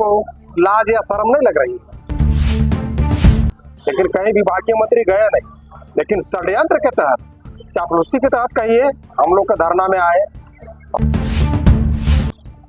आपको लाज या शर्म नहीं लग रही? लेकिन कहीं विभागीय मंत्री गए नहीं, लेकिन षड्यंत्र के तहत, चापलूसी के तहत कहिए हम लोग का धरना में आए।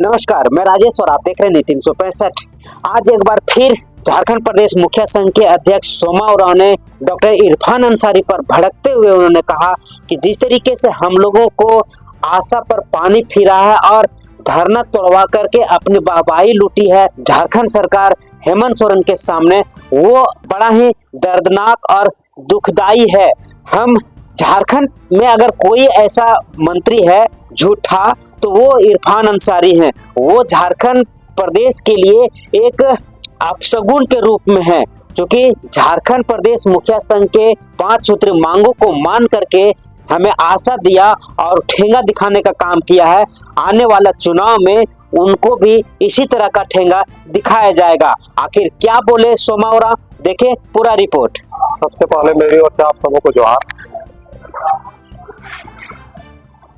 नमस्कार, मैं राजेश और आप देख रहे हैं नीति 365। आज एक बार फिर झारखंड प्रदेश मुखिया संघ के अध्यक्ष सोमा उरांव ने डॉक्टर इरफान अंसारी पर भड़कते हुए उन्होंने कहा कि जिस तरीके से हम लोगों को आशा पर पानी फिरा है और धरना तोड़वा करके अपनी वाहवाही लूटी है झारखंड सरकार हेमंत सोरेन के सामने, वो बड़ा ही दर्दनाक और दुखदाई है। हम झारखंड में अगर कोई ऐसा मंत्री है झूठा तो वो इरफान अंसारी हैं। वो झारखंड प्रदेश के लिए एक अपशगुन के रूप में है, क्योंकि झारखंड प्रदेश मुखिया संघ के 5 सूत्री मांगों को मान करके हमें आशा दिया और ठेंगा दिखाने का काम किया है। आने वाला चुनाव में उनको भी इसी तरह का ठेंगा दिखाया जाएगा। आखिर क्या बोले सोमा उरांव, देखें पूरा रिपोर्ट। सबसे पहले मेरी ओर से आप सबों को जोहार।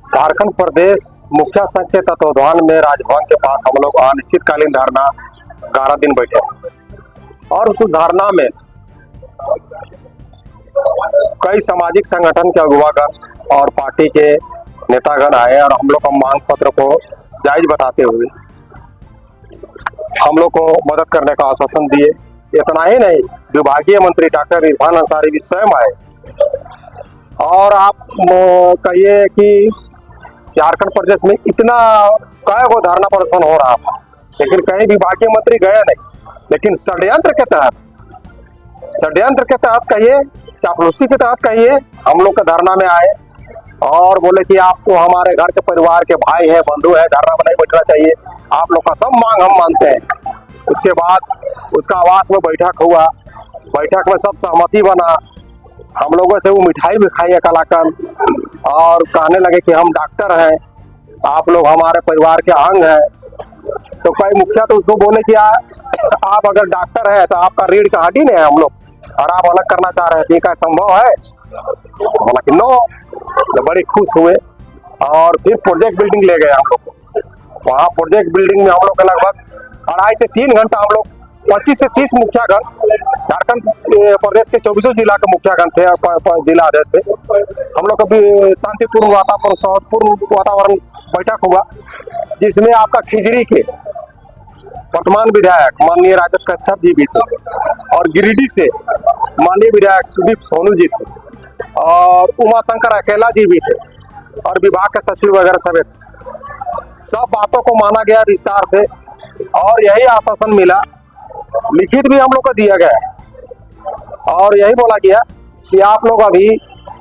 झारखंड प्रदेश मुखिया संघ के तत्वाधान में राजभवन के पास हम लोग अनिश्चितकालीन धरना 11 दिन बैठे थे और उस धरना में कई सामाजिक संगठन के अगुवागण और पार्टी के नेतागण आए और हम लोग का मांग पत्र को जायज बताते हुए हम लोग को मदद करने का आश्वासन दिए। इतना ही नहीं, विभागीय मंत्री डॉक्टर इरफान अंसारी भी स्वयं आए और आप कहिए कि झारखंड प्रदेश में इतना कई गो धरना प्रदर्शन हो रहा था, लेकिन कहीं विभागीय मंत्री गए नहीं, लेकिन षड्यंत्र के तहत कहिए, चापलूसी के तहत कहिए हम लोग का धरना में आए और बोले कि आप तो हमारे घर के परिवार के भाई हैं, बंधु हैं, धरना में नहीं बैठना चाहिए, आप लोग का सब मांग हम मानते हैं। उसके बाद उसका आवास में बैठक हुआ, बैठक में सब सहमति बना। हम लोगों से वो मिठाई भी खाई कलाकंद और कहने लगे कि हम डॉक्टर हैं, आप लोग हमारे परिवार के अंग हैं। तो कई मुखिया तो उसको बोले कि आप अगर डॉक्टर हैं तो आपका रीढ़ का हड्डी नहीं है हम लोग, और आप अलग करना चाह रहे थे, क्या संभव है? बोला कि नो। तो बड़े खुश हुए और फिर प्रोजेक्ट बिल्डिंग ले गए हम लोग को। वहाँ प्रोजेक्ट बिल्डिंग में हम लोग लगभग 2.5 से 3 घंटा हम लोग 25 से 30 मुखियागण, झारखंड प्रदेश के 24 जिला के मुखियागण थे, जिला अध्यक्ष थे। हम लोग का शांतिपूर्ण वातावरण, सौहार्दपूर्ण वातावरण बैठक हुआ, जिसमें आपका खिजरी के वर्तमान विधायक माननीय राजेश कच्छप जी भी थे और गिरिडीह से माननीय विधायक सुदीप सोनू जी थे और उमाशंकर अकेला जी भी थे और विभाग के सचिव वगैरह सभी थे। सब बातों को माना गया विस्तार से और यही आश्वासन मिला, लिखित भी हम लोग को दिया गया है और यही बोला गया कि आप लोग अभी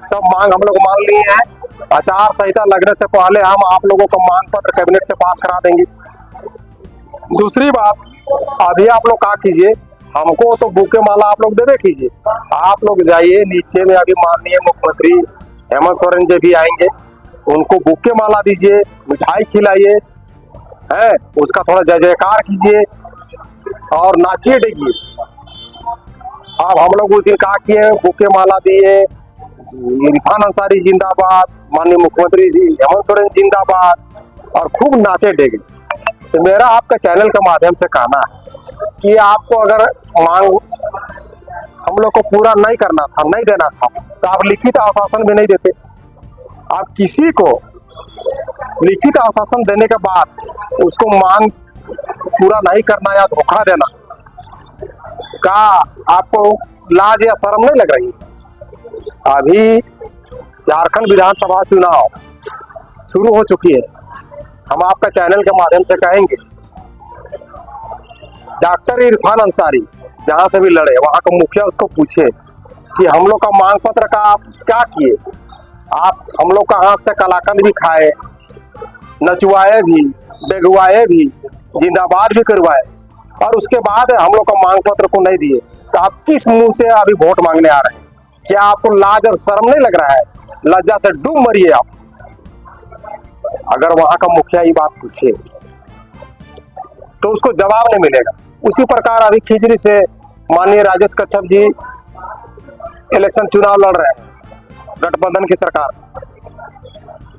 सब मांग हम लोग मान लिए हैं। आचार संहिता लगने से पहले हम आप लोगों को मांग पत्र कैबिनेट से पास करा देंगे। दूसरी बात, अभी आप लोग क्या कीजिए, हमको तो बुके माला आप लोग देवे कीजिए। आप लोग जाइए नीचे में, अभी माननीय मुख्यमंत्री हेमंत सोरेन जी भी आएंगे, उनको बुके माला दीजिए, मिठाई खिलाइए, है उसका थोड़ा जय जयकार कीजिए और नाचिए डेगिए। अब हम लोग उस दिन क्या किए, बुके माला दिए, इरफान अंसारी जिंदाबाद, माननीय मुख्यमंत्री जी हेमंत सोरेन जिंदाबाद, और खूब नाचे डेगे। तो मेरा आपका चैनल के माध्यम से कहना है कि आपको अगर मांग हम लोग को पूरा नहीं करना था, नहीं देना था, तो आप लिखित आश्वासन भी नहीं देते। आप किसी को लिखित आश्वासन देने के बाद उसको मांग पूरा नहीं करना या धोखा देना, का आपको लाज या शर्म नहीं लग रही? अभी झारखंड विधानसभा चुनाव शुरू हो चुकी है। हम आपका चैनल के माध्यम से कहेंगे, डॉक्टर इरफान अंसारी जहां से भी लड़े वहां का मुखिया उसको पूछे कि हम लोग का मांग पत्र का आप क्या किए? आप हम लोग का हाथ से कलाकंद भी खाए, नचवाए भी, डेगवाए भी, जिंदाबाद भी करवाए और उसके बाद हम लोग का मांग पत्र को नहीं दिए, तो आप किस मुंह से अभी वोट मांगने आ रहे हैं? क्या आपको लाज और शर्म नहीं लग रहा है? लज्जा से डूब मरिए आप। अगर वहां का मुखिया ये बात पूछे तो उसको जवाब नहीं मिलेगा। उसी प्रकार अभी खिजरी से माननीय राजेश कच्छप जी इलेक्शन चुनाव लड़ रहे हैं गठबंधन की सरकार से।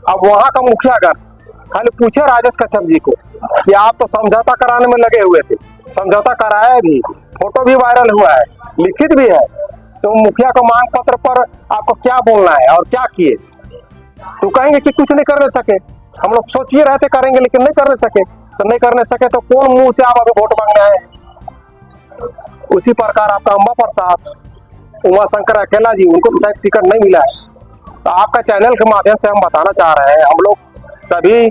अब वहां का मुखियागण खाली पूछे राजेश कच्छप जी को कि आप तो समझौता कराने में लगे हुए थे, समझौता कराया भी, फोटो भी वायरल हुआ है, लिखित भी है। तो मुखिया को मांग पत्र पर आपको क्या बोलना है और क्या किए? तो कहेंगे कि कुछ नहीं करने सके। हम लोग सोचिए रहते करेंगे, लेकिन नहीं करने सके। तो नहीं करने सके तो कौन मुंह से आप अभी वोट मांगने आए? उसी प्रकार आपका अम्बा प्रसाद, उमा शंकर अकेला जी, उनको तो शायद टिकट नहीं मिला है। तो आपका चैनल के माध्यम से हम बताना चाह रहे हैं, हम लोग सभी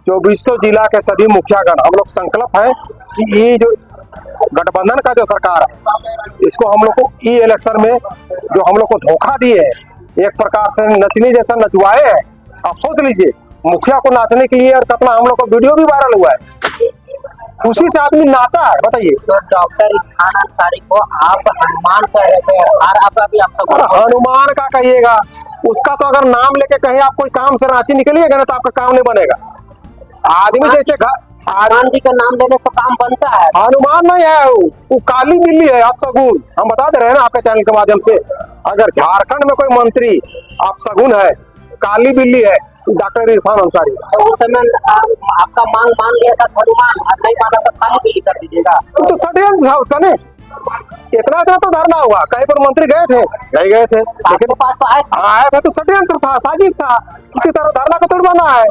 2400 जिला के सभी मुखियागण हम लोग संकल्प है कि ये जो गठबंधन का जो सरकार है, इसको हम लोग को ई इलेक्शन में जो हम लोग को धोखा दिए है, एक प्रकार से नचनी जैसा नचवाए हैं। आप सोच लीजिए, मुखिया को नाचने के लिए और कितना हम लोग को वीडियो भी वायरल हुआ है, खुशी से आदमी नाचा है। बताइए, तो डॉक्टर इरफान अंसारी को आप हनुमान कह रहे थे और आप अभी आप सब और हनुमान का कहिएगा, उसका तो अगर नाम लेके कहीं आप कोई काम से रांची निकलिएगा ना तो आपका काम नहीं बनेगा। आदमी जैसे हनुमान जी का नाम लेने से तो काम बनता है। हनुमान नहीं है वो काली बिल्ली है, आप सगुन। हम बता दे रहे हैं ना आपके चैनल के माध्यम से, अगर झारखंड में कोई मंत्री आप सगुन है, काली बिल्ली है, तो डॉक्टर इरफान अंसारी। तो उस समय आपका मांग मान लिया था हनुमान, और नहीं माना तो काली बिल्ली कर दीजिएगा। वो तो षड्यंत्र था उसका ने, इतना इतना तो धरना हुआ, कहीं पर मंत्री गए थे नहीं गए थे, लेकिन पास तो आया था तो षड्यंत्र था, साजिश था, किसी तरह धरना को तोड़वाना है।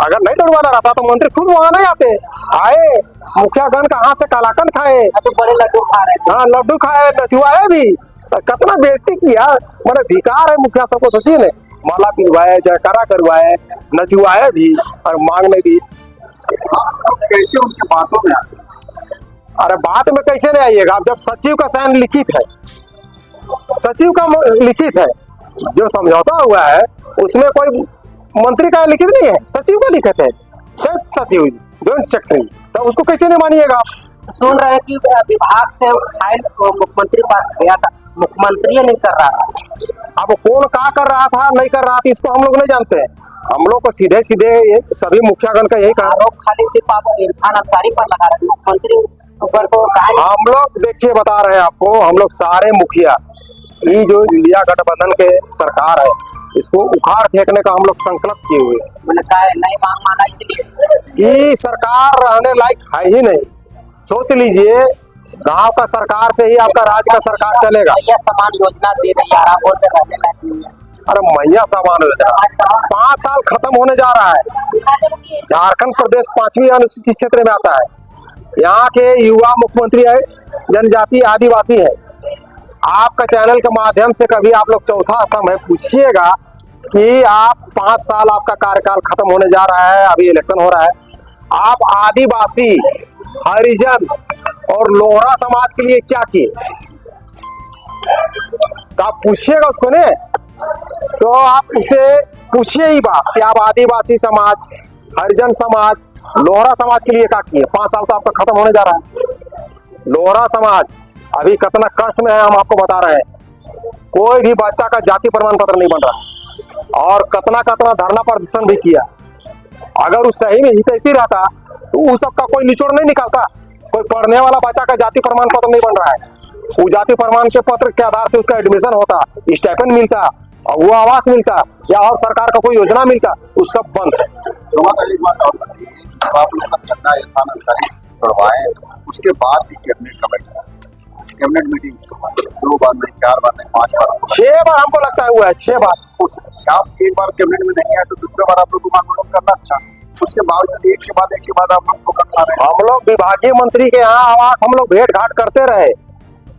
अगर नहीं तोड़वाना रहता तो मंत्री खुद वहां नहीं आते, आए मुखियागण का हाथ से कालाकन खाए, तो बड़े लड्डू खा रहे थे। हाँ लड्डू खाए, नचुआए भी, कितना बेइज्जती किया। मतलब धिकार है मुखिया सबको, सोचिए ने, माला पिनवाए, जयकारा करवाए, नचुआए भी और मांगने भी। कैसे उनकी बातों में आते? अरे बात में कैसे नहीं आइएगा, अब जब सचिव का साइन लिखित है, सचिव का लिखित है, जो समझौता हुआ है उसमें कोई मंत्री का लिखित नहीं है, सचिव का लिखित है, सचिव जॉइंट सेक्रेटरी, तब उसको कैसे नहीं मानिएगा? सुन रहे हैं कि विभाग से फाइल मुख्यमंत्री पास गया था, मुख्यमंत्री नहीं कर रहा था। अब कौन क्या कर रहा था नहीं कर रहा था इसको हम लोग नहीं जानते हैं। हम लोग को सीधे सीधे सभी मुखियागण का यही कहा, आरोप खाली सिर्फ आप इरफान अंसारी पर लगा रहे हैं, मुख्यमंत्री ऊपर को हम लोग देखिए बता रहे हैं आपको, हम लोग सारे मुखिया, ये जो इंडिया गठबंधन के सरकार है, इसको उखाड़ फेंकने का हम लोग संकल्प किए हुए। मैंने कहा है नहीं मांग माना, इसलिए ये सरकार रहने लायक है ही नहीं। सोच लीजिए, गांव का सरकार से ही आपका राज्य का सरकार चलेगा। यह समान योजना दे रही है, आप बोलते रहने लायक नहीं है। अरे मैया सामान योजना 5 साल खत्म होने जा रहा है। झारखंड प्रदेश 5वीं अनुसूचित क्षेत्र में आता है। यहाँ के युवा मुख्यमंत्री है, जनजाति आदिवासी है। आपका चैनल के माध्यम से कभी आप लोग चौथा स्तंभ है, पूछिएगा कि आप 5 साल आपका कार्यकाल खत्म होने जा रहा है, अभी इलेक्शन हो रहा है, आप आदिवासी, हरिजन और लोहरा समाज के लिए क्या किए? तो आप पूछिएगा उसको ने, तो आप उसे पूछिए ही बात कि आप आदिवासी समाज, हरिजन समाज, लोहरा समाज के लिए क्या किए? 5 साल तो आपका खत्म होने जा रहा है। लोहरा समाज अभी कितना कष्ट में है, हम आपको बता रहे हैं। कोई भी बच्चा का जाति प्रमाण पत्र नहीं बन रहा और कितना धरना प्रदर्शन भी किया। अगर उस सही में हितैषी रहता तो उस सबका कोई निचोड़ नहीं निकालता। कोई पढ़ने वाला बच्चा का जाति प्रमाण पत्र नहीं बन रहा है, वो जाति प्रमाण के पत्र के आधार से उसका एडमिशन होता, स्टाइपेंड मिलता और वो आवास मिलता या और सरकार का कोई योजना मिलता, वो सब बंद है। जब आप लोग धरना इरफान अंसारी करवाए, उसके बाद भी कैबिनेट मीटिंग 2 बार नहीं, 4 बार नहीं, 5 बार, 6 बार हमको लगता है हुआ है, 6 बार। आप एक बार कैबिनेट में नहीं आए तो दूसरे बार आप लोग को आंदोलन करना था। उसके बावजूद एक के बाद आप लोग ठोकर खा रहे हैं। हम लोग विभागीय मंत्री के यहाँ आवास हम लोग भेंट घाट करते रहे,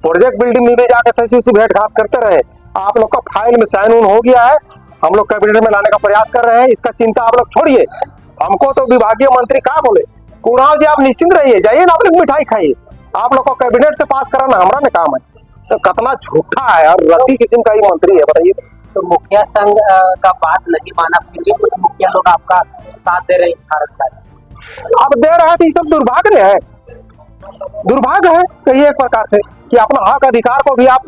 प्रोजेक्ट बिल्डिंग में भी जाकर सचिव से भेंट घाट करते रहे। आप लोग का फाइल में साइन उन हो गया है, हम लोग कैबिनेट में लाने का प्रयास कर रहे हैं। इसका चिंता आप लोग छोड़िए, हमको तो विभागीय मंत्री क्या बोले, कुराव जी आप निश्चिंत रहिए, जाइए ना आप लोग मिठाई खाइए, आप लोग को कैबिनेट से पास कराना हमारा ना काम है। तो कितना झूठा है और रद्दी किस्म का ही मंत्री है, बताइए। तो मुखिया संघ का बात नहीं माना, फिर भी कुछ मुखिया लोग आपका साथ दे रहे हैं। अब दे रहे हैं तो ये सब दुर्भाग्य है, दुर्भाग्य है कहिए एक प्रकार से कि अपना हक अधिकार को भी आप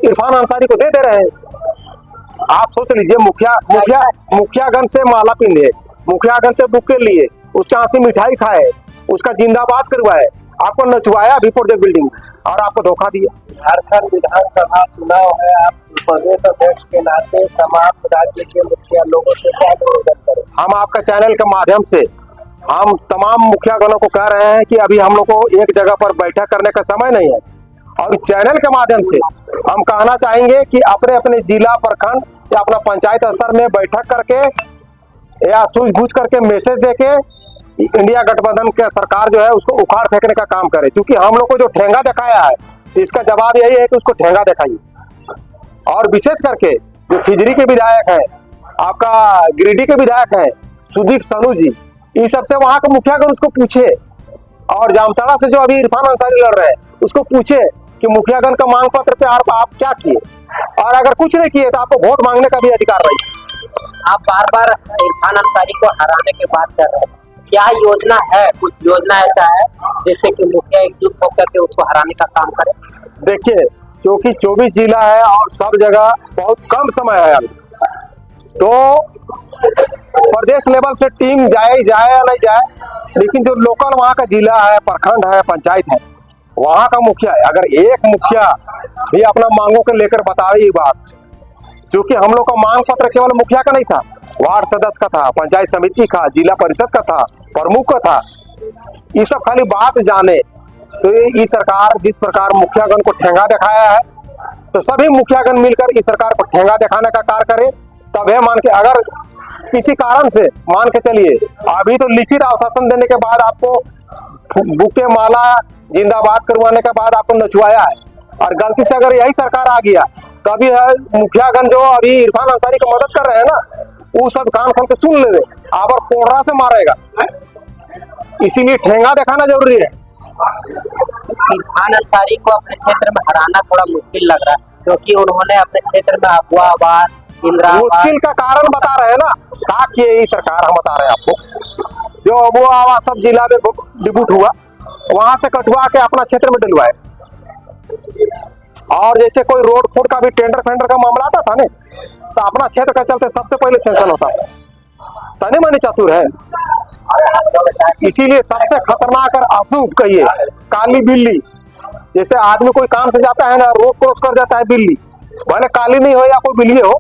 इरफान अंसारी को दे रहे हैं। आप सोच लीजिए, मुखियागण से माला पिंधे, मुखियागण से बुके लिए, उसके हाथ से मिठाई खाए, उसका जिंदाबाद करवाए, आपको नचवाया भी प्रोजेक्ट बिल्डिंग और आपको धोखा दिया। झारखंड विधानसभा चुनाव है, आप प्रदेश अध्यक्ष के नाते तमाम राज्य के मुखिया लोगों से क्या निवेदन करें? हम आपका चैनल के माध्यम से हम तमाम मुखिया गणों को कह रहे हैं कि अभी हम लोग को एक जगह पर बैठक करने का समय नहीं है, और चैनल के माध्यम से हम कहना चाहेंगे कि अपने अपने जिला, प्रखंड या अपना पंचायत स्तर में बैठक करके या सूझबूझ करके मैसेज देके इंडिया गठबंधन के सरकार जो है उसको उखाड़ फेंकने का काम करे, क्योंकि हम लोग को जो ठेंगा दिखाया है इसका जवाब यही है कि उसको ठेंगा दिखाइए। और विशेष करके जो खिजरी के विधायक हैं, आपका गिरिडीह के विधायक हैं सुदीप सानू जी, इन सबसे वहां के मुखियागण उसको पूछे, और जामताड़ा से जो अभी इरफान अंसारी लड़ रहे हैं उसको पूछे कि मुखियागण का मांग पत्र पे आप क्या किए, और अगर कुछ नहीं किए तो आपको वोट मांगने का भी अधिकार नहीं। आप बार बार इरफान अंसारी को हराने की बात कर रहे हैं, क्या योजना है, कुछ योजना ऐसा है जिससे कि मुखिया एकजुट होकर के उसको हराने का काम करे? देखिए, क्योंकि 24 जिला है और सब जगह बहुत कम समय है अभी, तो प्रदेश लेवल से टीम जाए या नहीं जाए, लेकिन जो लोकल वहाँ का जिला है, प्रखंड है, पंचायत है, वहाँ का मुखिया है, अगर एक मुखिया भी अपना मांगों को लेकर बतावे ये बात, क्योंकि हम लोग का मांग पत्र केवल मुखिया का नहीं था, वार्ड सदस्य का था, पंचायत समिति का, जिला परिषद का था, प्रमुख का था, ये सब खाली बात जाने। तो ये सरकार जिस प्रकार मुखियागण को ठेंगा दिखाया है, तो सभी मुखियागण मिलकर इस सरकार को ठेंगा दिखाने का कार्य करें, तब है मान के, अगर किसी कारण से मान के चलिए अभी तो लिखित आश्वासन देने के बाद आपको बुके माला जिंदाबाद करवाने के बाद आपको नचवाया है, और गलती से अगर यही सरकार आ गया तभी है मुखियागण जो अभी इरफान अंसारी को मदद कर रहे हैं ना, वो सब कान खोल के सुन ले, आवर कोड़रा से मारेगा, इसीलिए ठेंगा दिखाना जरूरी है। इरफान अंसारी को अपने क्षेत्र में हराना थोड़ा मुश्किल लग रहा है, क्योंकि उन्होंने अपने क्षेत्र में अफवाह आवास, इंदिरा आवास, मुश्किल का कारण बता रहे हैं ना, क्या किए ये सरकार, हम बता रहे हैं आपको। जो वो आवास सब जिला में डिबूट हुआ, वहां से कटवा के अपना क्षेत्र में डलवाए, और जैसे कोई रोड फूड का भी टेंडर फेंडर का मामला आता था ना, तो अपना क्षेत्र का चलते सबसे पहले सेंक्शन होता था, तनी मनी चतुर है। इसीलिए सबसे खतरनाक और अशुभ कहिए काली बिल्ली, जैसे आदमी कोई काम से जाता है ना, रोड क्रॉस कर जाता है बिल्ली, भले काली नहीं हो या कोई बिल्ली हो,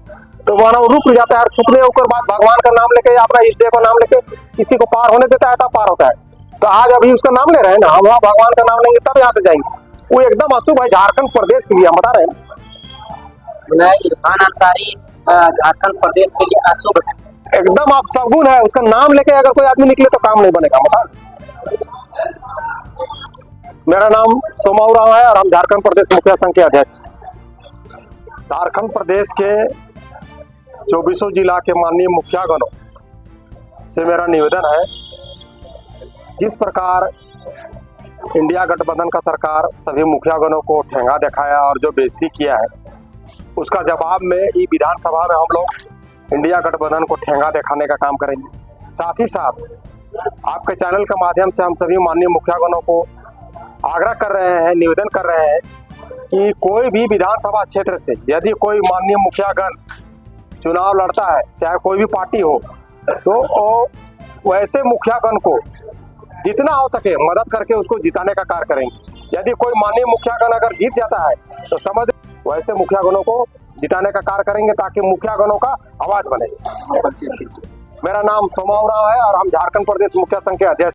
तो वहां रुक जाता है, छुपने ऊपर बाद भगवान का नाम लेके या अपना इष्ट देव का नाम लेके किसी को पार होने देता है, तब पार होता है। तो आज अभी उसका नाम ले रहे हैं ना, हम वहाँ भगवान का नाम लेंगे तब यहाँ से जाएंगे, वो एकदम अशुभ है झारखंड प्रदेश के लिए, हम बता रहे हैं। इरफान अंसारी झारखंड प्रदेश के लिए अशुभ है, एकदम आप सगुन है, उसका नाम लेके अगर कोई आदमी निकले तो काम नहीं बनेगा। बता, मेरा नाम सोमा उरांव है और हम झारखंड प्रदेश मुखिया संघ के अध्यक्ष। झारखंड प्रदेश के 24 जिला के माननीय मुखियागणों से मेरा निवेदन है, जिस प्रकार इंडिया गठबंधन का सरकार सभी मुखियागणों को ठेंगा दिखाया और जो बेइज्जती किया है, उसका जवाब में ये विधानसभा में हम लोग इंडिया गठबंधन को ठेंगा दिखाने का काम करेंगे। साथ ही साथ आपके चैनल के माध्यम से हम सभी माननीय मुखियागणों को आग्रह कर रहे हैं, निवेदन कर रहे हैं कि कोई भी विधानसभा क्षेत्र से यदि कोई माननीय मुखियागण चुनाव लड़ता है, चाहे कोई भी पार्टी हो, तो वैसे मुखियागण को जितना हो सके मदद करके उसको जिताने का कार्य करेंगे। यदि कोई माननीय मुखियागण अगर जीत जाता है तो समझ वैसे मुखियागणों को जिताने का कार्य करेंगे, ताकि मुखियागणों का आवाज बने। मेरा नाम सोमा उरांव है और हम झारखंड प्रदेश मुखिया संघ के अध्यक्ष।